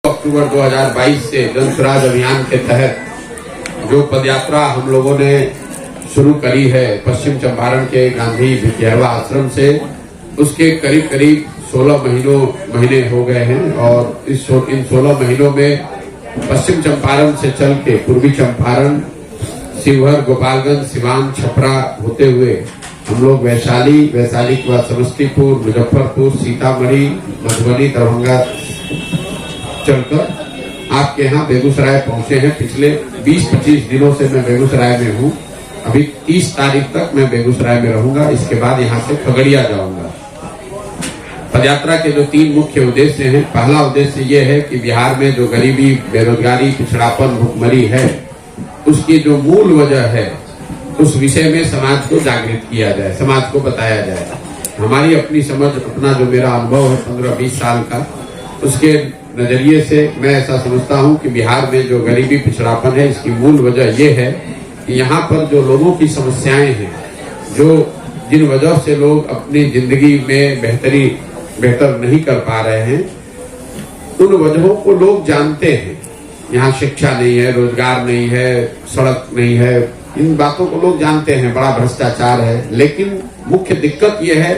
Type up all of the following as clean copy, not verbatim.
अक्टूबर 2022 से जन स्वराज अभियान के तहत जो पदयात्रा हम लोगों ने शुरू करी है पश्चिम चंपारण के गांधी विद्यावा आश्रम से, उसके करीब करीब 16 महीने हो गए हैं। और इन 16 महीनों में पश्चिम चंपारण से चल के पूर्वी चंपारण, शिवहर, गोपालगंज, सिवान, छपरा होते हुए हम लोग वैशाली के बाद समस्तीपुर, मुजफ्फरपुर, सीतामढ़ी, मधुबनी, दरभंगा चलकर आपके यहाँ बेगूसराय पहुंचे हैं। पिछले 20-25 दिनों से मैं बेगूसराय में हूँ। अभी 30 तारीख तक मैं बेगूसराय में रहूंगा। इसके बाद यहाँ से खगड़िया जाऊंगा। पदयात्रा के जो 3 मुख्य उद्देश्य हैं, पहला उद्देश्य ये है कि बिहार में जो गरीबी, बेरोजगारी, पिछड़ापन, भुखमरी है, उसकी जो मूल वजह है उस विषय में समाज को जागृत किया जाए, समाज को बताया जाए। हमारी अपनी समझ, अपना जो मेरा अनुभव है 15-20 साल का, उसके नजरिए से मैं ऐसा समझता हूं कि बिहार में जो गरीबी, पिछड़ापन है, इसकी मूल वजह यह है कि यहाँ पर जो लोगों की समस्याएं हैं, जिन वजह से लोग अपनी जिंदगी में बेहतर नहीं कर पा रहे हैं, उन वजहों को लोग जानते हैं। यहाँ शिक्षा नहीं है, रोजगार नहीं है, सड़क नहीं है, इन बातों को लोग जानते हैं। बड़ा भ्रष्टाचार है। लेकिन मुख्य दिक्कत यह है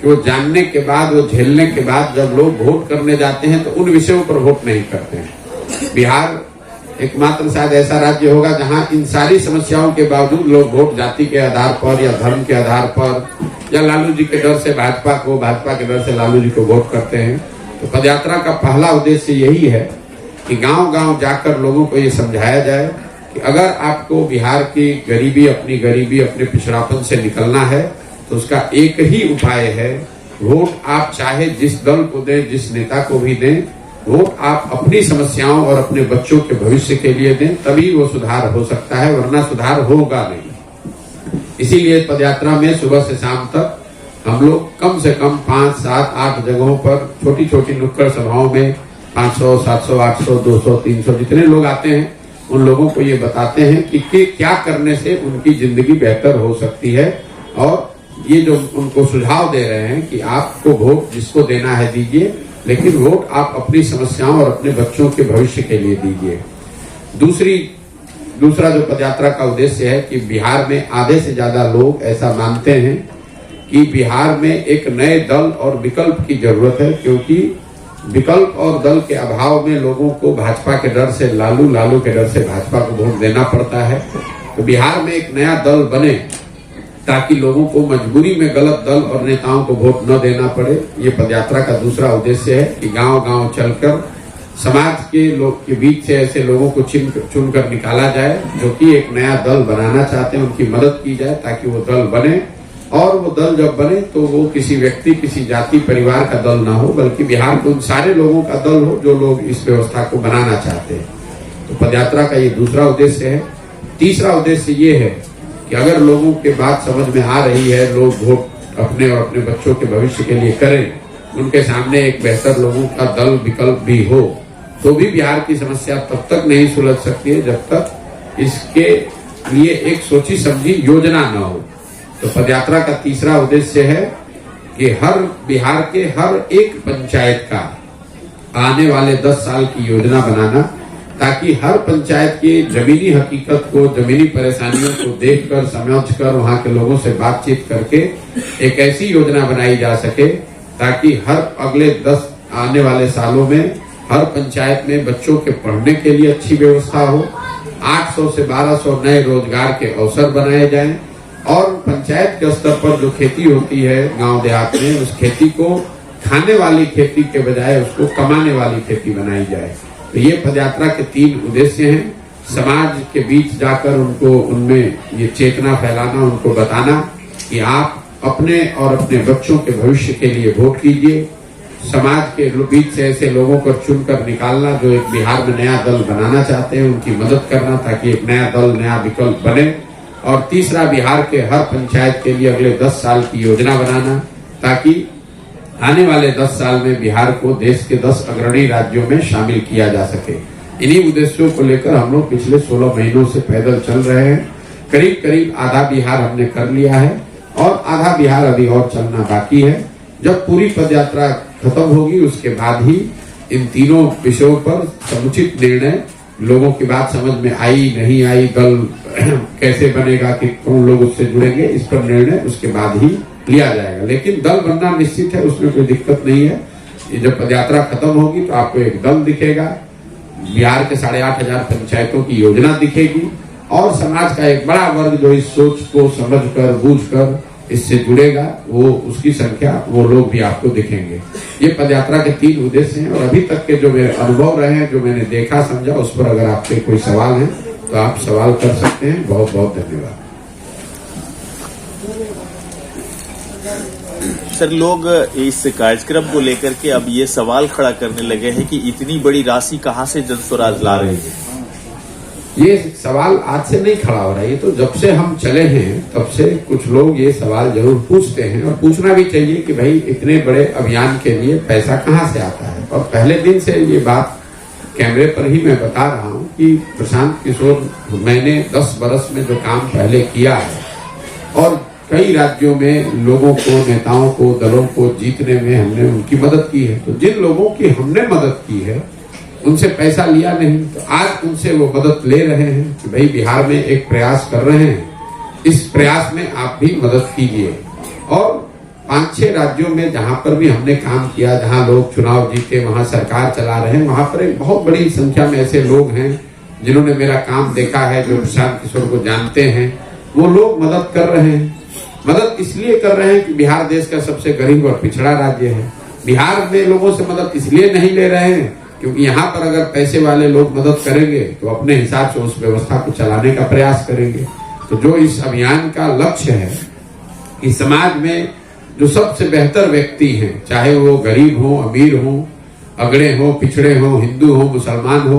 कि वो जानने के बाद, वो झेलने के बाद जब लोग वोट करने जाते हैं तो उन विषयों पर वोट नहीं करते हैं। बिहार एकमात्र शायद ऐसा राज्य होगा जहां इन सारी समस्याओं के बावजूद लोग वोट जाति के आधार पर या धर्म के आधार पर या लालू जी के डर से भाजपा को, भाजपा के डर से लालू जी को वोट करते हैं। तो पदयात्रा का पहला उद्देश्य यही है कि गांव-गांव जाकर लोगों को ये समझाया जाए कि अगर आपको बिहार की गरीबी, अपने पिछड़ापन से निकलना है तो उसका एक ही उपाय है, वोट आप चाहे जिस दल को दें, जिस नेता को भी दें, वोट आप अपनी समस्याओं और अपने बच्चों के भविष्य के लिए दें, तभी वो सुधार हो सकता है, वरना सुधार होगा नहीं। इसीलिए पदयात्रा में सुबह से शाम तक हम लोग कम से कम 5, 7, 8 जगहों पर छोटी छोटी नुक्कड़ सभाओं में 500, 700, 800, 200, 300 जितने लोग आते हैं उन लोगों को ये बताते हैं कि क्या करने से उनकी जिंदगी बेहतर हो सकती है। और ये जो उनको सुझाव दे रहे हैं कि आपको वोट जिसको देना है दीजिए, लेकिन वोट आप अपनी समस्याओं और अपने बच्चों के भविष्य के लिए दीजिए। दूसरा जो पदयात्रा का उद्देश्य है कि बिहार में आधे से ज्यादा लोग ऐसा मानते हैं कि बिहार में एक नए दल और विकल्प की जरूरत है, क्योंकि विकल्प और दल के अभाव में लोगों को भाजपा के डर से लालू के डर से भाजपा को वोट देना पड़ता है। तो बिहार में एक नया दल बने ताकि लोगों को मजबूरी में गलत दल और नेताओं को वोट न देना पड़े। ये पदयात्रा का दूसरा उद्देश्य है कि गांव-गांव चलकर समाज के लोग के बीच से ऐसे लोगों को चुनकर निकाला जाए जो कि एक नया दल बनाना चाहते हैं, उनकी मदद की जाए ताकि वो दल बने। और वो दल जब बने तो वो किसी व्यक्ति, किसी जाति, परिवार का दल ना हो, बल्कि बिहार के उन सारे लोगों का दल हो जो लोग इस व्यवस्था को बनाना चाहते हैं। तो पदयात्रा का ये दूसरा उद्देश्य है। तीसरा उद्देश्य ये है कि अगर लोगों के बात समझ में आ रही है, लोग वोट अपने और अपने बच्चों के भविष्य के लिए करें, उनके सामने एक बेहतर लोगों का दल, विकल्प भी हो, तो भी बिहार की समस्या तब तक नहीं सुलझ सकती है जब तक इसके लिए एक सोची समझी योजना न हो। तो पदयात्रा का तीसरा उद्देश्य है कि बिहार के हर एक पंचायत का आने वाले 10 साल की योजना बनाना, ताकि हर पंचायत की जमीनी हकीकत को, जमीनी परेशानियों को देखकर, समझकर, वहां के लोगों से बातचीत करके एक ऐसी योजना बनाई जा सके ताकि हर अगले 10 आने वाले सालों में हर पंचायत में बच्चों के पढ़ने के लिए अच्छी व्यवस्था हो, 800 से 1200 नए रोजगार के अवसर बनाए जाएं, और पंचायत के स्तर पर जो खेती होती है गांव देहात में, उस खेती को खाने वाली खेती के बजाय उसको कमाने वाली खेती बनाई जाए। तो ये पदयात्रा के 3 उद्देश्य हैं। समाज के बीच जाकर उनमें ये चेतना फैलाना, उनको बताना कि आप अपने और अपने बच्चों के भविष्य के लिए वोट कीजिए। समाज के बीच से ऐसे लोगों को चुनकर निकालना जो एक बिहार में नया दल बनाना चाहते हैं, उनकी मदद करना ताकि एक नया दल, नया विकल्प बने। और तीसरा, बिहार के हर पंचायत के लिए अगले 10 साल की योजना बनाना ताकि आने वाले 10 साल में बिहार को देश के 10 अग्रणी राज्यों में शामिल किया जा सके। इन्हीं उद्देश्यों को लेकर हम लोग पिछले 16 महीनों से पैदल चल रहे हैं। करीब आधा बिहार हमने कर लिया है और आधा बिहार अभी और चलना बाकी है। जब पूरी पदयात्रा खत्म होगी उसके बाद ही इन तीनों विषयों पर समुचित निर्णय, लोगों की बात समझ में आई नहीं आई, दल कैसे बनेगा, कि कौन लोग उससे जुड़ेंगे, इस पर निर्णय उसके बाद ही लिया जाएगा। लेकिन दल बनना निश्चित है, उसमें कोई दिक्कत नहीं है। ये जब पदयात्रा खत्म होगी तो आपको एक दल दिखेगा, बिहार के 8,500 पंचायतों की योजना दिखेगी और समाज का एक बड़ा वर्ग जो इस सोच को समझकर बूझकर इससे जुड़ेगा, वो उसकी संख्या, वो लोग भी आपको दिखेंगे। ये पदयात्रा के 3 उद्देश्य हैं और अभी तक के जो मेरे अनुभव रहे हैं, जो मैंने देखा समझा, उस पर अगर आपके कोई सवाल है तो आप सवाल कर सकते हैं। बहुत बहुत धन्यवाद। सर, लोग इस कार्यक्रम को लेकर के अब ये सवाल खड़ा करने लगे हैं कि इतनी बड़ी राशि कहां से जनस्वराज ला रहे हैं। ये सवाल आज से नहीं खड़ा हो रहा है, ये तो जब से हम चले हैं तब से कुछ लोग ये सवाल जरूर पूछते हैं और पूछना भी चाहिए कि भाई इतने बड़े अभियान के लिए पैसा कहाँ से आता है। और पहले दिन से ये बात कैमरे पर ही मैं बता रहा हूँ कि प्रशांत किशोर, मैंने 10 बरस में जो काम पहले किया है और कई राज्यों में लोगों को, नेताओं को, दलों को जीतने में हमने उनकी मदद की है। तो जिन लोगों की हमने मदद की है उनसे पैसा लिया नहीं, तो आज उनसे वो मदद ले रहे हैं कि भाई बिहार में एक प्रयास कर रहे हैं, इस प्रयास में आप भी मदद कीजिए। और 5-6 राज्यों में जहां पर भी हमने काम किया, जहां लोग चुनाव जीते, वहां सरकार चला रहे हैं, वहां पर एक बहुत बड़ी संख्या में ऐसे लोग हैं जिन्होंने मेरा काम देखा है, जो प्रशांत किशोर को जानते हैं, वो लोग मदद कर रहे हैं। मदद इसलिए कर रहे हैं कि बिहार देश का सबसे गरीब और पिछड़ा राज्य है। बिहार में लोगों से मदद इसलिए नहीं ले रहे हैं क्योंकि यहाँ पर अगर पैसे वाले लोग मदद करेंगे तो अपने हिसाब से उस व्यवस्था को चलाने का प्रयास करेंगे। तो जो इस अभियान का लक्ष्य है कि समाज में जो सबसे बेहतर व्यक्ति हैं, चाहे वो गरीब हो, अमीर हो, अगड़े हो, पिछड़े हो, हिंदू हो, मुसलमान हो,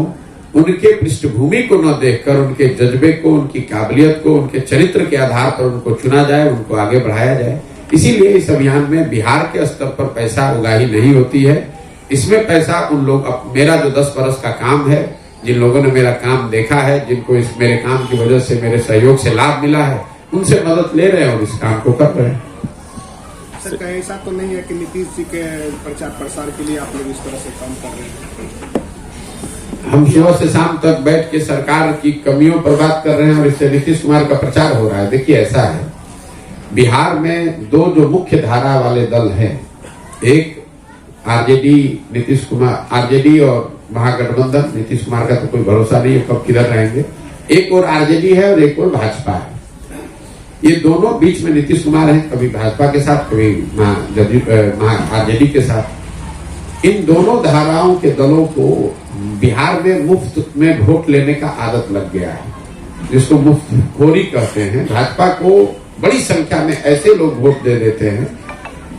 उनके पृष्ठभूमि को न देखकर उनके जज्बे को, उनकी काबिलियत को, उनके चरित्र के आधार पर उनको चुना जाए, उनको आगे बढ़ाया जाए। इसीलिए इस अभियान में बिहार के स्तर पर पैसा उगाही नहीं होती है। इसमें पैसा उन लोग, मेरा जो 10 बरस का काम है, जिन लोगों ने मेरा काम देखा है, जिनको इस मेरे काम की वजह से, मेरे सहयोग से लाभ मिला है, उनसे मदद ले रहे हैं और इस काम को कर रहे हैं। सर, कहीं ऐसा तो नहीं है कि नीतीश जी के प्रचार प्रसार के लिए आप लोग इस तरह से काम कर रहे हैं? हम सुबह से शाम तक बैठ के सरकार की कमियों पर बात कर रहे हैं और इससे नीतीश कुमार का प्रचार हो रहा है। देखिए, ऐसा है, बिहार में 2 जो मुख्य धारा वाले दल हैं, एक आरजेडी, नीतीश कुमार, आरजेडी और महागठबंधन, नीतीश कुमार का तो कोई भरोसा नहीं है कब किधर रहेंगे। एक और आरजेडी है और एक और भाजपा है। ये दोनों बीच में नीतीश कुमार हैं, कभी भाजपा के साथ, कभी आरजेडी के साथ। इन दोनों धाराओं के दलों को बिहार में मुफ्त में वोट लेने का आदत लग गया है, जिसको मुफ्तखोरी कहते हैं। भाजपा को बड़ी संख्या में ऐसे लोग वोट दे देते हैं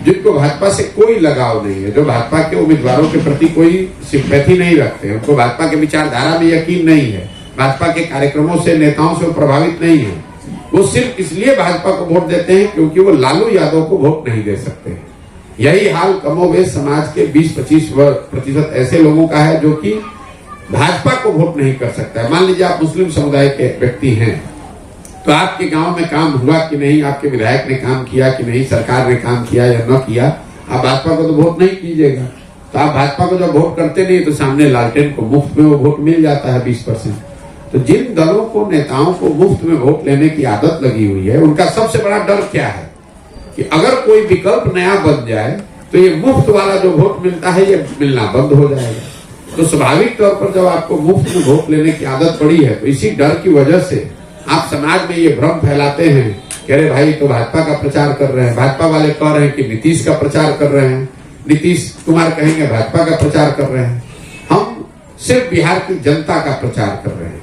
जिनको भाजपा से कोई लगाव नहीं है, जो भाजपा के उम्मीदवारों के प्रति कोई सिंपैथी नहीं रखते, उनको भाजपा के विचारधारा में यकीन नहीं है, भाजपा के कार्यक्रमों से, नेताओं से वो प्रभावित नहीं है। वो सिर्फ इसलिए भाजपा को वोट देते हैं क्योंकि वो लालू यादव को वोट नहीं दे सकते। यही हाल कमोबेश समाज के 20-25% ऐसे लोगों का है जो कि भाजपा को वोट नहीं कर सकता है। मान लीजिए आप मुस्लिम समुदाय के व्यक्ति हैं, तो आपके गांव में काम हुआ कि नहीं, आपके विधायक ने काम किया कि नहीं, सरकार ने काम किया या न किया, आप भाजपा को तो वोट नहीं कीजिएगा। तो आप भाजपा को जब वोट करते नहीं तो सामने लालटेन को मुफ्त में वो वोट मिल जाता है 20%। तो जिन दलों को, नेताओं को मुफ्त में वोट लेने की आदत लगी हुई है, उनका सबसे बड़ा डर क्या है कि अगर कोई विकल्प नया बन जाए तो ये मुफ्त वाला जो वोट मिलता है ये मिलना बंद हो जाएगा। तो स्वाभाविक तौर पर जब आपको मुफ्त में वोट लेने की आदत पड़ी है तो इसी डर की वजह से आप समाज में ये भ्रम फैलाते हैं कि अरे भाई तो भाजपा का प्रचार कर रहे हैं, भाजपा वाले कह रहे हैं कि नीतीश का प्रचार कर रहे हैं, नीतीश कुमार कहेंगे भाजपा का प्रचार कर रहे हैं। हम सिर्फ बिहार की जनता का प्रचार कर रहे हैं,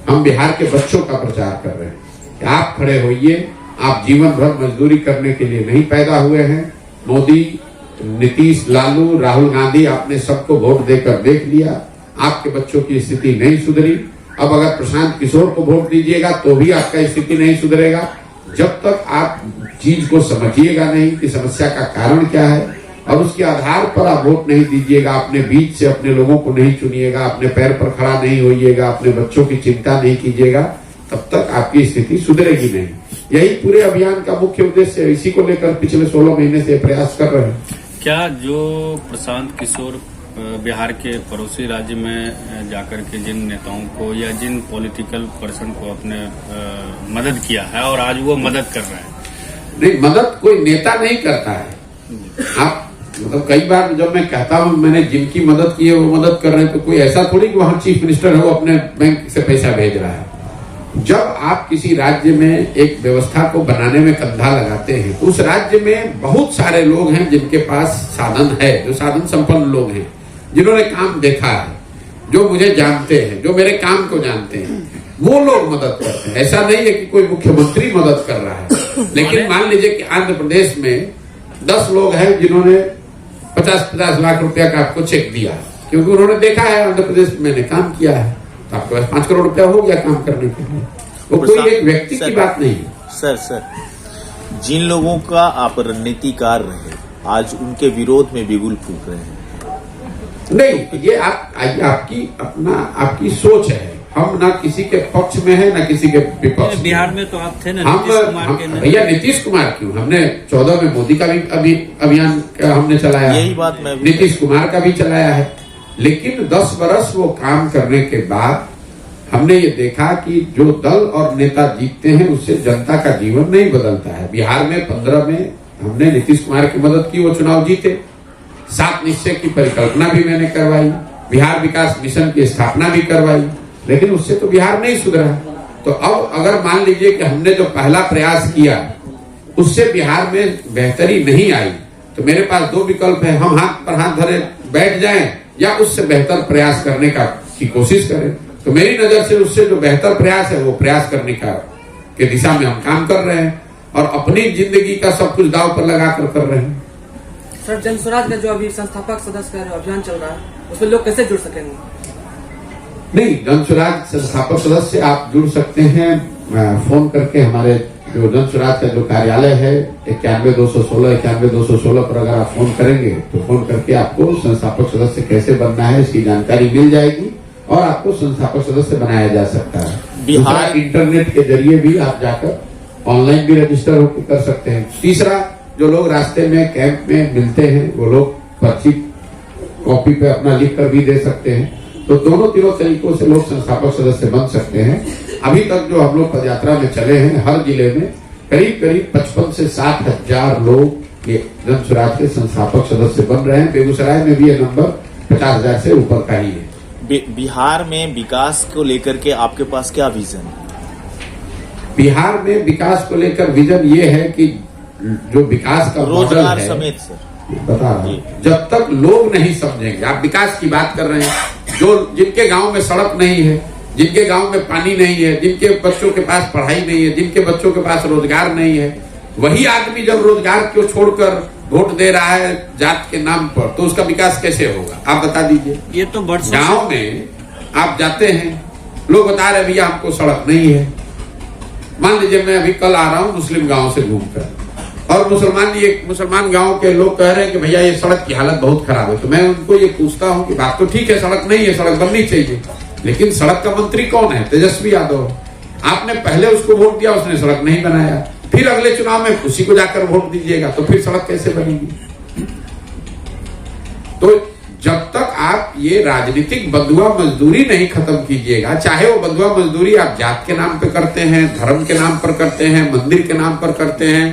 हम बिहार के बच्चों का प्रचार कर रहे हैं कि आप खड़े होइए, आप जीवन भर मजदूरी करने के लिए नहीं पैदा हुए हैं। मोदी, नीतीश, लालू, राहुल गांधी, आपने सबको वोट देकर देख लिया, आपके बच्चों की स्थिति नहीं सुधरी। अब अगर प्रशांत किशोर को वोट दीजिएगा तो भी आपका स्थिति नहीं सुधरेगा, जब तक आप चीज को समझिएगा नहीं कि समस्या का कारण क्या है और उसके आधार पर आप वोट नहीं दीजिएगा, अपने बीच से अपने लोगों को नहीं चुनिएगा, अपने पैर पर खड़ा नहीं होइएगा, अपने बच्चों की चिंता नहीं कीजिएगा, तब तक आपकी स्थिति सुधरेगी नहीं। यही पूरे अभियान का मुख्य उद्देश्य है। इसी को लेकर पिछले 16 महीने से प्रयास कर रहे हैं। क्या जो प्रशांत किशोर बिहार के पड़ोसी राज्य में जाकर के जिन नेताओं को या जिन पॉलिटिकल पर्सन को अपने मदद किया है और आज वो मदद कर रहे हैं। नहीं, मदद कोई नेता नहीं करता है। आप मतलब कई बार जब मैं कहता हूं मैंने जिनकी मदद की है वो मदद कर रहे हैं, तो कोई ऐसा थोड़ी कि वहां चीफ मिनिस्टर है वो अपने बैंक से पैसा भेज रहा है। जब आप किसी राज्य में एक व्यवस्था को बनाने में कंधा लगाते हैं तो उस राज्य में बहुत सारे लोग हैं जिनके पास साधन है, जो साधन संपन्न लोग हैं, जिन्होंने काम देखा है, जो मुझे जानते हैं, जो मेरे काम को जानते हैं, वो लोग मदद करते हैं। ऐसा नहीं है कि कोई मुख्यमंत्री मदद कर रहा है। लेकिन मान लीजिए कि आंध्र प्रदेश में 10 लोग हैं जिन्होंने 50-50 लाख रुपया का आपको चेक दिया, क्योंकि उन्होंने देखा है आंध्र प्रदेश में मैंने काम किया है, तो आपके पास 5 करोड़ रुपया हो गया काम करने के लिए। वो कोई एक व्यक्ति की बात नहीं है। सर जिन लोगों का आप रणनीतिकार रहे आज उनके विरोध में बिगुल फूक रहे हैं। नहीं, ये आपकी सोच है। हम ना किसी के पक्ष में है ना किसी के विपक्ष में। बिहार में तो आप थे ना नीतीश कुमार के। भैया नीतीश कुमार क्यों, हमने 14 में मोदी का भी अभियान हमने चलाया, यही बात मैं नीतीश कुमार का भी चलाया है। लेकिन 10 बरस वो काम करने के बाद हमने ये देखा कि जो दल और नेता जीतते हैं उससे जनता का जीवन नहीं बदलता है। बिहार में 15 में हमने नीतीश कुमार की मदद की, वो चुनाव जीते। 7 निश्चय की परिकल्पना भी मैंने करवाई, बिहार विकास मिशन की स्थापना भी करवाई, लेकिन उससे तो बिहार नहीं सुधरा। तो अब अगर मान लीजिए कि हमने जो पहला प्रयास किया उससे बिहार में बेहतरी नहीं आई, तो मेरे पास 2 विकल्प है, हम हाथ पर हाथ धरे बैठ जाएं या उससे बेहतर प्रयास करने की कोशिश करें। तो मेरी नजर से उससे जो बेहतर प्रयास है वो प्रयास करने के दिशा में हम काम कर रहे हैं और अपनी जिंदगी का सब कुछ दांव पर लगाकर कर रहे हैं। सर, जन स्वराज का जो अभी संस्थापक सदस्य का अभियान चल रहा है उसमें लोग कैसे जुड़ सकेंगे? नहीं, जन स्वराज संस्थापक सदस्य आप जुड़ सकते हैं फोन करके। हमारे जो जन स्वराज का जो कार्यालय है 91-216 पर अगर आप फोन करेंगे तो फोन करके आपको संस्थापक सदस्य कैसे बनना है इसकी जानकारी मिल जाएगी और आपको संस्थापक सदस्य बनाया जा सकता है। बिहार इंटरनेट के जरिए भी आप जाकर ऑनलाइन भी रजिस्टर होकर कर सकते हैं। तीसरा, जो लोग रास्ते में कैंप में मिलते हैं वो लोग पर्ची कॉपी पे अपना लिख कर भी दे सकते हैं। तो तीनों तरीकों से लोग संस्थापक सदस्य बन सकते हैं। अभी तक जो हम लोग पदयात्रा में चले हैं हर जिले में करीब 55 से 60 हजार लोग ये जन स्वराज के संस्थापक सदस्य बन रहे हैं। बेगूसराय में भी ये नंबर 50,000 से ऊपर का ही है। बिहार में विकास को लेकर के आपके पास क्या विजन है? बिहार में विकास को लेकर विजन ये है कि जो विकास का रोजगार समेत सर बता रहा हूं, जब तक लोग नहीं समझेंगे, आप विकास की बात कर रहे हैं, जो जिनके गांव में सड़क नहीं है, जिनके गांव में पानी नहीं है, जिनके बच्चों के पास पढ़ाई नहीं है, जिनके बच्चों के पास रोजगार नहीं है, वही आदमी जब रोजगार को छोड़कर वोट दे रहा है जात के नाम पर, तो उसका विकास कैसे होगा? आप बता दीजिए। ये तो गांव में आप जाते हैं, लोग बता रहे भैया हमको सड़क नहीं है। मान लीजिए मैं अभी कल आ रहा हूँ मुस्लिम गांव से घूमकर और मुसलमान गांव के लोग कह रहे हैं कि भैया ये सड़क की हालत बहुत खराब है। तो मैं उनको ये पूछता हूँ कि बात तो ठीक है, सड़क नहीं है, सड़क बननी चाहिए, लेकिन सड़क का मंत्री कौन है? तेजस्वी यादव। आपने पहले उसको वोट दिया, उसने सड़क नहीं बनाया, फिर अगले चुनाव में उसी को जाकर वोट दीजिएगा, तो फिर सड़क कैसे बनेगी? तो जब तक आप ये राजनीतिक बंधुआ मजदूरी नहीं खत्म कीजिएगा, चाहे वो बंधुआ मजदूरी आप जात के नाम पे करते हैं, धर्म के नाम पर करते हैं, मंदिर के नाम पर करते हैं,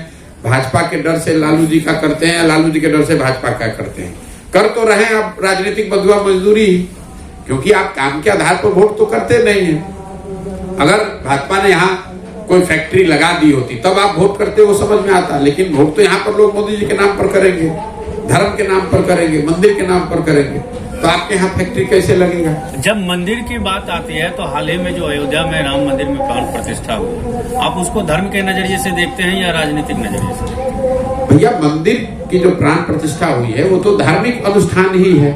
भाजपा के डर से लालू जी का करते हैं, लालू जी के डर से भाजपा का करते हैं, कर तो रहे हैं आप राजनीतिक बंधुआ मजदूरी, क्योंकि आप काम के आधार पर वोट तो करते नहीं है। अगर भाजपा ने यहाँ कोई फैक्ट्री लगा दी होती तब आप वोट करते, वो समझ में आता, लेकिन वोट तो यहाँ पर लोग मोदी जी के नाम पर करेंगे, धर्म के नाम पर करेंगे, मंदिर के नाम पर करेंगे, तो आपके यहाँ फैक्ट्री कैसे लगेगा? जब मंदिर की बात आती है तो हाल ही में जो अयोध्या में राम मंदिर में प्राण प्रतिष्ठा हुई, आप उसको धर्म के नजरिए से देखते हैं या राजनीतिक नजरिए से? भैया मंदिर की जो प्राण प्रतिष्ठा हुई है वो तो धार्मिक अनुष्ठान ही है।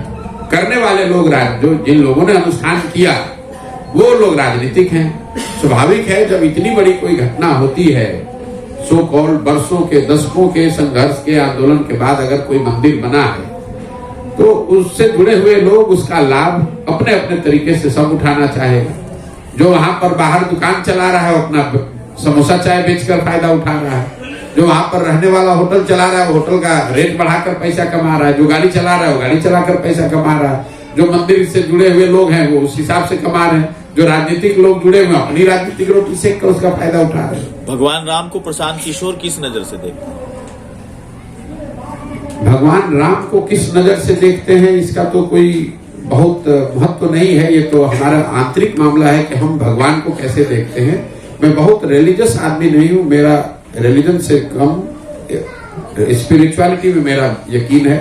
करने वाले लोग जो जिन लोगों ने अनुष्ठान किया वो लोग राजनीतिक हैं। स्वाभाविक है जब इतनी बड़ी कोई घटना होती है, सो कॉल्ड वर्षों के दशकों के संघर्ष के आंदोलन के बाद अगर कोई मंदिर बना है तो उससे जुड़े हुए लोग उसका लाभ अपने अपने तरीके से सब उठाना चाहेगा। जो वहां पर बाहर दुकान चला रहा है अपना समोसा चाय बेचकर फायदा उठा रहा है, जो वहां पर रहने वाला होटल चला रहा है, होटल का रेट बढ़ाकर पैसा कमा रहा है। जो गाड़ी चला रहा है, वो गाड़ी चलाकर पैसा कमा रहा है। जो मंदिर से जुड़े हुए लोग हैं, वो उस हिसाब से कमा रहे हैं। जो राजनीतिक लोग जुड़े हुए अपनी राजनीतिक रोटी सेक कर उसका फायदा उठा रहे हैं। भगवान राम को प्रशांत किशोर किस नजर से देखते हैं? भगवान राम को किस नजर से देखते हैं, इसका तो कोई बहुत महत्व नहीं है। ये तो हमारा आंतरिक मामला है कि हम भगवान को कैसे देखते हैं। मैं बहुत रिलीजियस आदमी नहीं हूं, मेरा रिलीजन से कम स्पिरिचुअलिटी में मेरा यकीन है।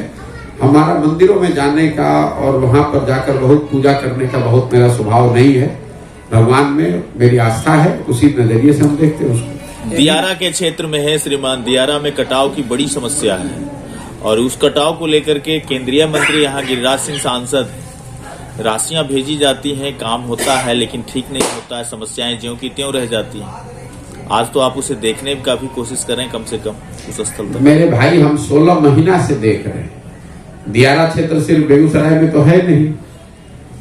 हमारा मंदिरों में जाने का और वहां पर जाकर बहुत पूजा करने का बहुत मेरा स्वभाव नहीं है। भगवान में मेरी आस्था है, उसी नजरिए से हम देखते हैं उसको। दियारा के क्षेत्र में है श्रीमान, दियारा में कटाव की बड़ी समस्या है और उस कटाव को लेकर के केंद्रीय मंत्री यहाँ गिरिराज सिंह सांसद हैं। राशियां भेजी जाती हैं, काम होता है लेकिन ठीक नहीं होता है, समस्याएं ज्यों की त्यों रह जाती हैं। आज तो आप उसे देखने का भी कोशिश करें कम से कम उस स्थल तक। मेरे भाई, हम 16 महीना से देख रहे हैं। दियारा क्षेत्र सिर्फ बेगूसराय में तो है नहीं,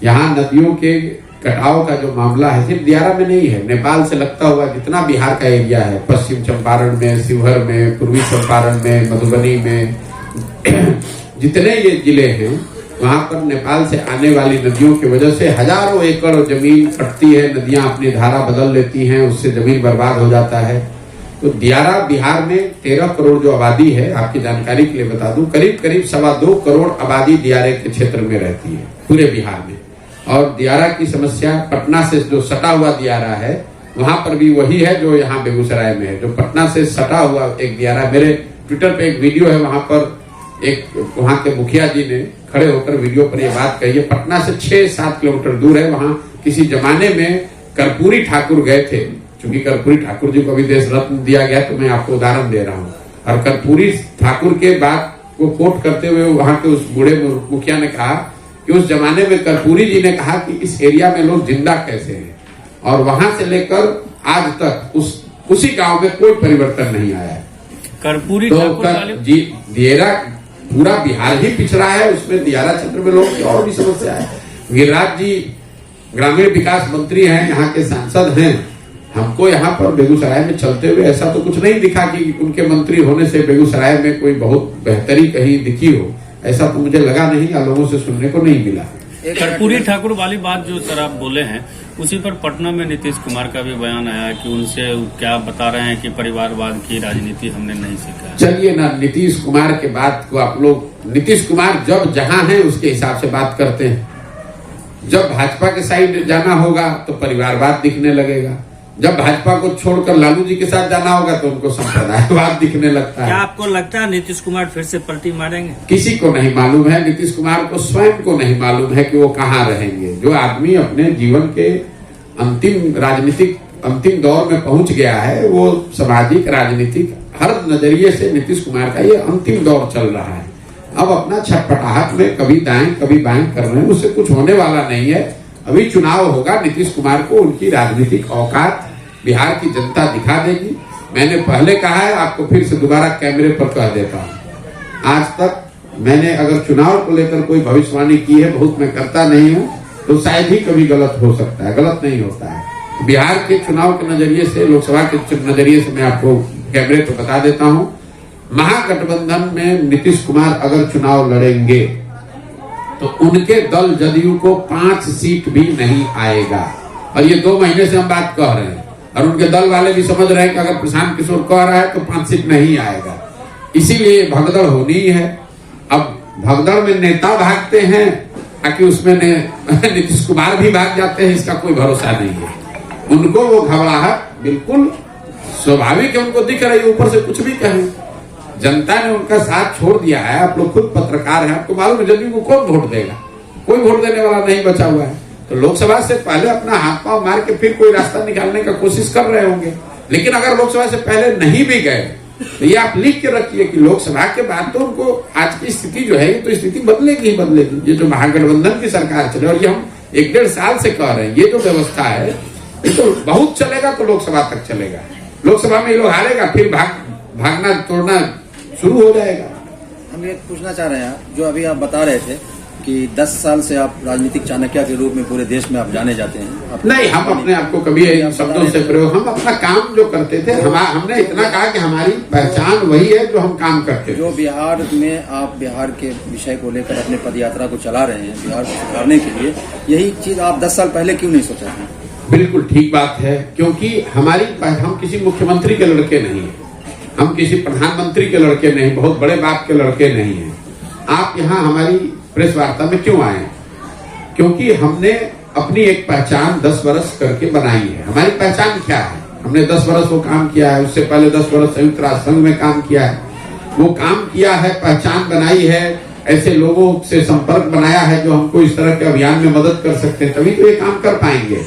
यहाँ नदियों के कटाव का जो मामला है सिर्फ दियारा में नहीं है, नेपाल से लगता हुआ जितना बिहार का एरिया है, पश्चिम चंपारण में, शिवहर में, पूर्वी चंपारण में, मधुबनी में, जितने ये जिले हैं, वहां पर नेपाल से आने वाली नदियों की वजह से हजारों एकड़ जमीन कटती है। नदियां अपनी धारा बदल लेती हैं, उससे जमीन बर्बाद हो जाता है। तो दियारा बिहार में 13 करोड़ जो आबादी है, आपकी जानकारी के लिए बता दूं, करीब करीब 2.25 करोड़ आबादी दियारे के क्षेत्र में रहती है पूरे बिहार में। और दियारा की समस्या पटना से जो सटा हुआ दियारा है, वहां पर भी वही है जो यहाँ बेगूसराय में है। जो पटना से सटा हुआ एक दियारा, मेरे ट्विटर पे एक वीडियो है, वहां पर एक वहां के मुखिया जी ने खड़े होकर वीडियो पर यह बात कही है। पटना से 6-7 किलोमीटर दूर है। वहां किसी जमाने में कर्पूरी ठाकुर गए थे, क्योंकि कर्पूरी ठाकुर जी को अभी देश रत्न दिया गया, तो मैं आपको उदाहरण दे रहा हूँ। और कर्पूरी ठाकुर के बात को कोट करते हुए वहां के उस बूढ़े मुखिया ने कहा कि उस जमाने में कर्पूरी जी ने कहा कि इस एरिया में लोग जिंदा कैसे हैं, और वहां से लेकर आज तक उसी गांव में कोई परिवर्तन नहीं आया है। कर्पूरी तो ठाकुर दियारा पूरा बिहार ही पिछड़ा है, उसमें दियारा क्षेत्र में लोगों की और भी समस्या है। गिरिराज जी ग्रामीण विकास मंत्री हैं, यहाँ के सांसद हैं। हमको यहाँ पर बेगूसराय में चलते हुए ऐसा तो कुछ नहीं दिखा कि उनके मंत्री होने से बेगूसराय में कोई बहुत बेहतरी कहीं दिखी हो। ऐसा तो मुझे लगा नहीं, या लोगों से सुनने को नहीं मिला। कर्पूरी ठाकुर वाली बात जो सर आप बोले हैं, उसी पर पटना में नीतीश कुमार का भी बयान आया कि उनसे क्या बता रहे हैं कि परिवारवाद की राजनीति हमने नहीं सीखा। चलिए ना, नीतीश कुमार के बात को आप लोग, नीतीश कुमार जब जहां है उसके हिसाब से बात करते हैं। जब भाजपा के साइड जाना होगा तो परिवारवाद दिखने लगेगा, जब भाजपा को छोड़कर लालू जी के साथ जाना होगा तो उनको संप्रदायवाद दिखने लगता है। क्या आपको लगता है नीतीश कुमार फिर से पलटी मारेंगे? किसी को नहीं मालूम है, नीतीश कुमार को स्वयं को नहीं मालूम है कि वो कहाँ रहेंगे। जो आदमी अपने जीवन के अंतिम दौर में पहुंच गया है, वो सामाजिक राजनीतिक हर नजरिए से नीतीश कुमार का ये अंतिम दौर चल रहा है। अब अपना छटपटाहट में कभी दाएं कभी बाएं कर रहे हैं, उससे कुछ होने वाला नहीं है। अभी चुनाव होगा, नीतीश कुमार को उनकी राजनीतिक औकात बिहार की जनता दिखा देगी। मैंने पहले कहा है, आपको फिर से दोबारा कैमरे पर कह देता हूं, आज तक मैंने अगर चुनाव को लेकर कोई भविष्यवाणी की है, बहुत मैं करता नहीं हूं, तो शायद ही कभी गलत हो सकता है, गलत नहीं होता है। बिहार के चुनाव के नजरिए से, लोकसभा के नजरिए से मैं आपको कैमरे पर बता देता हूं, महागठबंधन में नीतीश कुमार अगर चुनाव लड़ेंगे तो उनके दल जदयू को 5 सीट भी नहीं आएगा। और ये 2 महीने से हम बात कह रहे हैं, और उनके दल वाले भी समझ रहे हैं कि अगर प्रशांत किशोर कह रहा है तो 5 सीट नहीं आएगा। इसीलिए भगदड़ होनी है। अब भगदड़ में नेता भागते हैं, ताकि उसमें नीतीश कुमार भी भाग जाते हैं, इसका कोई भरोसा नहीं है। उनको वो घबराहट बिल्कुल स्वाभाविक है, उनको दिख रही है। ऊपर से कुछ भी कहें, जनता ने उनका साथ छोड़ दिया है। आप लोग खुद पत्रकार हैं, आपको मालूम है जदयू को कौन वोट देगा? कोई वोट देने वाला नहीं बचा हुआ है। तो लोकसभा से पहले अपना हाथ पांव मार के फिर कोई रास्ता निकालने का कोशिश कर रहे होंगे। लेकिन अगर लोकसभा से पहले नहीं भी गए तो ये आप लिख के रखिए कि लोकसभा के बाद तो उनको आज की स्थिति जो है, तो स्थिति बदलेगी ही बदलेगी। ये जो महागठबंधन की सरकार चले, और ये हम 1-1.5 साल से कह रहे हैं, ये जो व्यवस्था है ये तो बहुत चलेगा, तो लोकसभा तक चलेगा। लोकसभा में ये लोग हारेगा, फिर भागना तोड़ना शुरू हो जाएगा। हम ये पूछना चाह रहे हैं, जो अभी आप बता रहे थे कि 10 साल से आप राजनीतिक चाणक्य के रूप में पूरे देश में आप जाने जाते हैं। नहीं, हम अपने आप को कभी इन शब्दों से प्रयोग, हम अपना काम जो करते थे, हमने इतना कहा कि हमारी पहचान वही है जो हम काम करते थे। जो बिहार में आप बिहार के विषय को लेकर अपने पदयात्रा को चला रहे हैं, बिहार को सुधारने के लिए, यही चीज आप 10 साल पहले क्यों नहीं सोचा था? बिल्कुल ठीक बात है, क्योंकि हम किसी मुख्यमंत्री के लड़के नहीं है, हम किसी प्रधानमंत्री के लड़के नहीं, बहुत बड़े बाप के लड़के नहीं हैं। आप यहाँ हमारी प्रेस वार्ता में क्यों आए? क्योंकि हमने अपनी एक पहचान 10 वर्ष करके बनाई है। हमारी पहचान क्या है? हमने 10 वर्ष वो काम किया है, उससे पहले 10 वर्ष संयुक्त राष्ट्र संघ में काम किया है। वो काम किया है, पहचान बनाई है, ऐसे लोगों से संपर्क बनाया है जो हमको इस तरह के अभियान में मदद कर सकते हैं, तभी तो ये काम कर पाएंगे।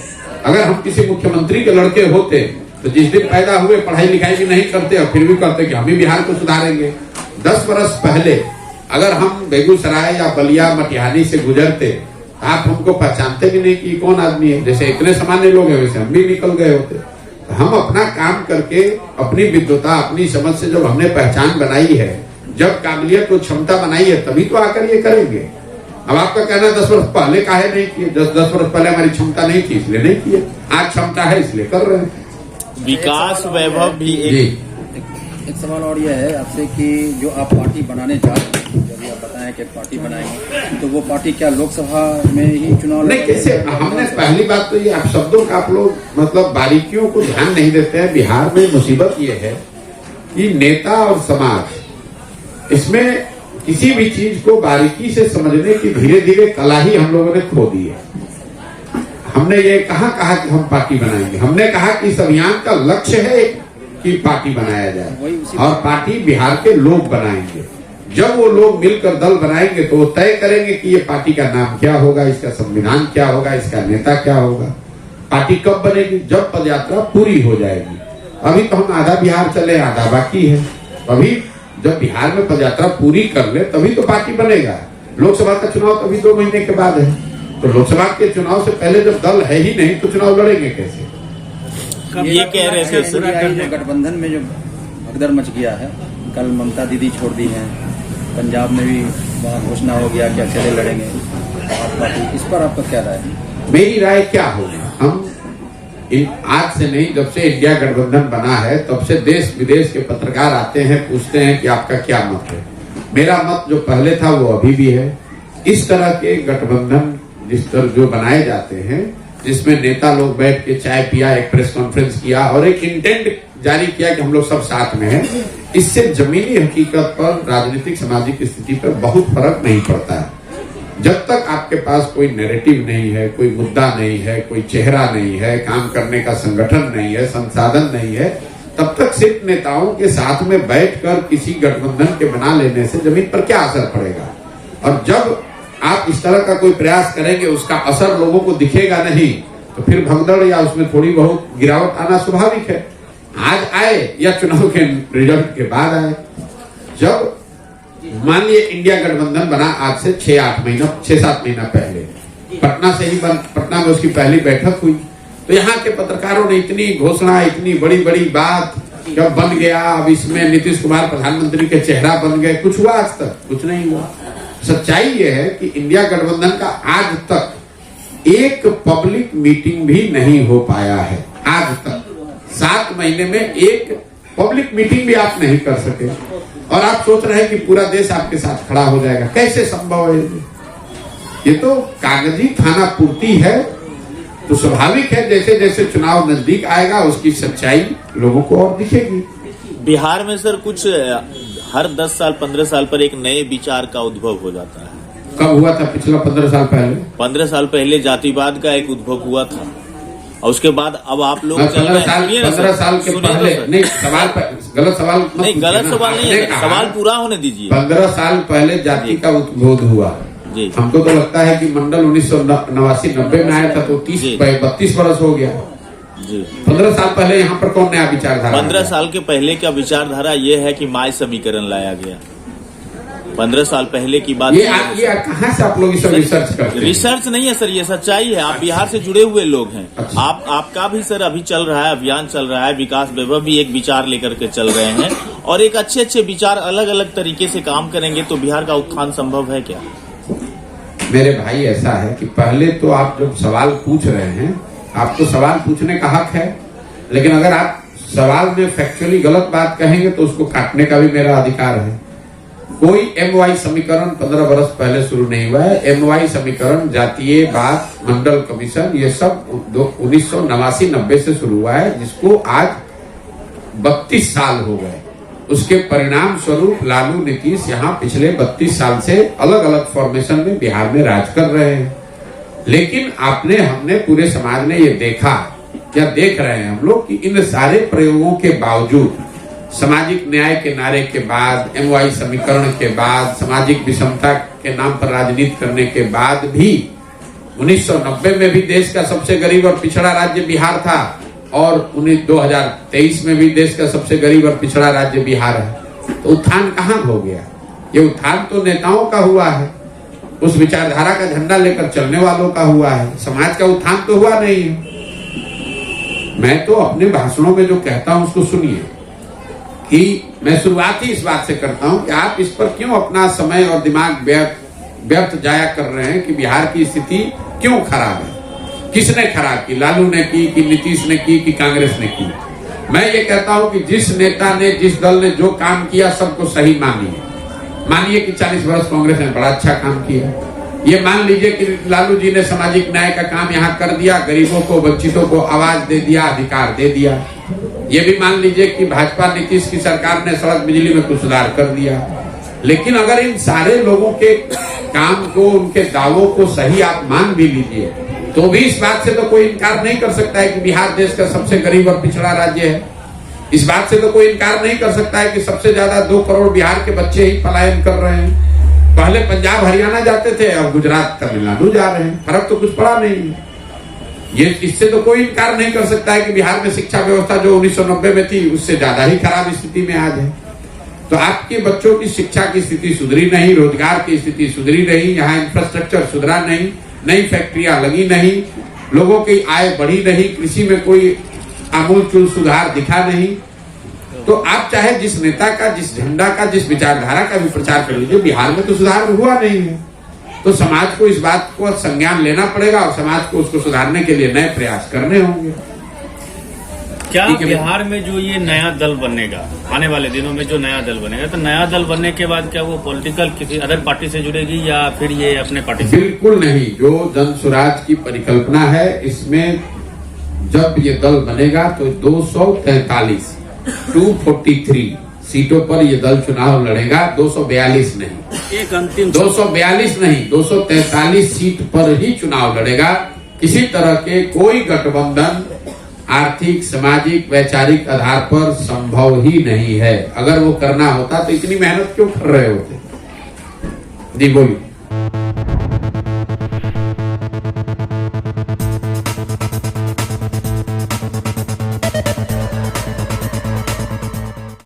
अगर हम किसी मुख्यमंत्री के लड़के होते तो जिस दिन पैदा हुए पढ़ाई लिखाई भी नहीं करते और फिर भी कहते कि हम ही बिहार को सुधारेंगे। 10 वर्ष पहले अगर हम बेगूसराय या बलिया मटिहानी से गुजरते, आप हमको पहचानते भी नहीं कि कौन आदमी है। जैसे इतने सामान्य लोग हैं वैसे हम भी निकल गए होते। तो हम अपना काम करके, अपनी विद्वता, अपनी समझ से जब हमने पहचान बनाई है, जब काबिलियत और क्षमता बनाई है, तभी तो आकर ये करेंगे। अब आपका कहना 10 वर्ष पहले काहे नहीं किए? 10 वर्ष पहले हमारी क्षमता नहीं थी इसलिए नहीं किए, आज क्षमता है इसलिए कर रहे हैं। विकास वैभव भी एक सवाल और यह है आपसे कि जो आप पार्टी बनाने जा रहे हैं, जब आप बताएं कि पार्टी बनाएंगे, तो वो पार्टी क्या लोकसभा में ही चुनाव नहीं? कैसे? हमने पहली बात तो ये, आप शब्दों का आप लोग मतलब बारीकियों को ध्यान नहीं देते हैं। बिहार में मुसीबत ये है कि नेता और समाज, इसमें किसी भी चीज को बारीकी से समझने की धीरे धीरे कला ही हम लोगों ने खो दी है। हमने ये कहा कि हम पार्टी बनाएंगे, हमने कहा कि इस अभियान का लक्ष्य है कि पार्टी बनाया जाए और पार्टी बिहार के लोग बनाएंगे। जब वो लोग मिलकर दल बनाएंगे तो वो तय करेंगे कि ये पार्टी का नाम क्या होगा, इसका संविधान क्या होगा, इसका नेता क्या होगा। पार्टी कब बनेगी? जब पदयात्रा पूरी हो जाएगी। अभी तो हम आधा बिहार चले, आधा बाकी है। अभी जब बिहार में पदयात्रा पूरी कर ले तभी तो पार्टी बनेगा। लोकसभा का चुनाव तभी 2 महीने के बाद है, तो लोकसभा के चुनाव से पहले जब दल है ही नहीं तो चुनाव लड़ेंगे कैसे? ये कह रहे थे जो गठबंधन में जो भगदड़ मच गया है, कल ममता दीदी छोड़ दी है, पंजाब में भी वहाँ घोषणा हो गया कि अकेले लड़ेंगे आप पार्टी, इस पर आपका क्या राय है? मेरी राय क्या होगी? हम आज से नहीं, जब से इंडिया गठबंधन बना है तब से देश विदेश के पत्रकार आते हैं, पूछते हैं कि आपका क्या मत है। मेरा मत जो पहले था वो अभी भी है। इस तरह के गठबंधन जिस तरह जो बनाए जाते हैं, जिसमें नेता लोग बैठ के चाय पिया, एक प्रेस कॉन्फ्रेंस किया और एक इंटेंट जारी किया कि हम लोग सब साथ में हैं, इससे जमीनी हकीकत पर, राजनीतिक सामाजिक स्थिति पर बहुत फर्क नहीं पड़ता है। जब तक आपके पास कोई नैरेटिव नहीं है, कोई मुद्दा नहीं है, कोई चेहरा नहीं है, काम करने का संगठन नहीं है, संसाधन नहीं है, तब तक सिर्फ नेताओं के साथ में बैठकर किसी गठबंधन के बना लेने से जमीन पर क्या असर पड़ेगा? और जब आप इस तरह का कोई प्रयास करेंगे, उसका असर लोगों को दिखेगा नहीं, तो फिर भगदड़ या उसमें थोड़ी बहुत गिरावट आना स्वाभाविक है। आज आए या चुनाव के रिजल्ट के बाद आए। जब मान लिए इंडिया गठबंधन बना आज से 6-7 महीना पहले, पटना में उसकी पहली बैठक हुई, तो यहाँ के पत्रकारों ने इतनी घोषणा, इतनी बड़ी बड़ी बात, जब बन गया, अब इसमें नीतीश कुमार प्रधानमंत्री के चेहरा बन गए, कुछ हुआ? आज तक कुछ नहीं हुआ। सच्चाई ये है कि इंडिया गठबंधन का आज तक एक पब्लिक मीटिंग भी नहीं हो पाया है। आज तक 7 महीने में एक पब्लिक मीटिंग भी आप नहीं कर सके, और आप सोच रहे हैं कि पूरा देश आपके साथ खड़ा हो जाएगा। कैसे संभव है? ये तो कागजी खाना पूर्ति है। तो स्वाभाविक है जैसे जैसे चुनाव नजदीक आएगा उसकी सच्चाई लोगों को और दिखेगी। बिहार में सर कुछ हर 10 साल 15 साल पर एक नए विचार का उद्भव हो जाता है। कब हुआ था? पिछला 15 साल पहले। 15 साल पहले जातिवाद का एक उद्भव हुआ था, और उसके बाद अब आप लोग 15 साल के पहले नहीं, सवाल गलत सवाल नहीं, गलत सवाल नहीं है, सवाल पूरा होने दीजिए। 15 साल पहले जाति का उद्भव हुआ जी। हमको तो लगता है कि मंडल 1989-90 में आया था, तो 32 वर्ष हो गया जी। 15 साल पहले यहाँ पर कौन नया विचारधारा? 15 साल के पहले का विचारधारा ये है कि माय समीकरण लाया गया। 15 साल पहले की बात। ये कहाँ से आप लोग इस रिसर्च करते हैं? रिसर्च नहीं है सर, ये सच्चाई है। आप बिहार से जुड़े हुए लोग हैं। अच्छा। आपका भी सर अभी चल रहा है, अभियान चल रहा है, विकास वैभव भी एक विचार लेकर के चल रहे हैं, और एक अच्छे विचार अलग अलग तरीके से काम करेंगे तो बिहार का उत्थान संभव है क्या? मेरे भाई ऐसा है कि पहले तो आप जब सवाल पूछ रहे हैं, आपको सवाल पूछने का हक है, लेकिन अगर आप सवाल में फैक्चुअली गलत बात कहेंगे तो उसको काटने का भी मेरा अधिकार है। कोई MY समीकरण 15 वर्ष पहले शुरू नहीं हुआ है। MY समीकरण, जातीय बात, मंडल कमीशन, ये सब 1989-90 से शुरू हुआ है, जिसको आज 32 साल हो गए। उसके परिणाम स्वरूप लालू नीतीश यहाँ पिछले 32 साल से अलग अलग फॉर्मेशन में बिहार में राज कर रहे हैं। लेकिन हमने पूरे समाज ने ये देखा, क्या देख रहे हैं हम लोग, कि इन सारे प्रयोगों के बावजूद, सामाजिक न्याय के नारे के बाद, MY समीकरण के बाद, सामाजिक विषमता के नाम पर राजनीति करने के बाद भी 1990 में भी देश का सबसे गरीब और पिछड़ा राज्य बिहार था, और 2023 में भी देश का सबसे गरीब और पिछड़ा राज्य बिहार है। तो उत्थान कहाँ हो गया? ये उत्थान तो नेताओं का हुआ है, उस विचारधारा का झंडा लेकर चलने वालों का हुआ है। समाज का उत्थान तो हुआ नहीं है। मैं तो अपने भाषणों में जो कहता हूं उसको सुनिए, कि मैं शुरुआत ही इस बात से करता हूं कि आप इस पर क्यों अपना समय और दिमाग व्यर्थ जाया कर रहे हैं कि बिहार की स्थिति क्यों खराब है। किसने खराब की? लालू ने की, कि नीतीश ने की, कि कांग्रेस ने की? मैं ये कहता हूं कि जिस नेता ने, जिस दल ने जो काम किया सबको सही मानिए कि 40 वर्ष कांग्रेस ने बड़ा अच्छा काम किया। ये मान लीजिए कि लालू जी ने सामाजिक न्याय का काम यहाँ कर दिया, गरीबों को, वंचितों को आवाज दे दिया, अधिकार दे दिया। ये भी मान लीजिए कि भाजपा नीतीश की सरकार ने सड़क बिजली में कुछ सुधार कर दिया। लेकिन अगर इन सारे लोगों के काम को, उनके दावों को सही आप मान भी लीजिए, तो भी इस बात से तो कोई इनकार नहीं कर सकता है कि बिहार देश का सबसे गरीब और पिछड़ा राज्य है। इस बात से तो कोई इनकार नहीं कर सकता है कि सबसे ज्यादा 2 करोड़ बिहार के बच्चे ही पलायन कर रहे हैं। पहले पंजाब हरियाणा जाते थे, अब गुजरात तमिलनाडु जा रहे हैं। फर्क तो कुछ पड़ा नहीं है। ये इससे तो कोई इनकार नहीं कर सकता है कि बिहार में शिक्षा व्यवस्था जो 1990 में थी उससे ज्यादा ही खराब स्थिति में आज है। तो आपके बच्चों की शिक्षा की स्थिति सुधरी नहीं, रोजगार की स्थिति सुधरी नहीं, यहाँ इंफ्रास्ट्रक्चर सुधरा नहीं, नई फैक्ट्रियां लगी नहीं, लोगों की आय बढ़ी नहीं, कृषि में कोई आमूलचूल सुधार दिखा नहीं। तो आप चाहे जिस नेता का, जिस झंडा का, जिस विचारधारा का भी प्रचार कर लीजिए, बिहार में तो सुधार हुआ नहीं है। तो समाज को इस बात को संज्ञान लेना पड़ेगा और समाज को उसको सुधारने के लिए नए प्रयास करने होंगे। क्या बिहार में जो ये नया दल बनेगा, आने वाले दिनों में जो नया दल बनेगा, तो नया दल बनने के बाद क्या वो पॉलिटिकल किसी अदर पार्टी से जुड़ेगी या फिर ये अपने पार्टी से? बिल्कुल नहीं। जो जन स्वराज की परिकल्पना है, इसमें जब ये दल बनेगा तो 243 सीटों पर ये दल चुनाव लड़ेगा, 242 नहीं, एक अंतिम 242 नहीं, 243 सीट पर ही चुनाव लड़ेगा। किसी तरह के कोई गठबंधन आर्थिक, सामाजिक, वैचारिक आधार पर संभव ही नहीं है। अगर वो करना होता तो इतनी मेहनत क्यों कर रहे होते? जी बोलिए।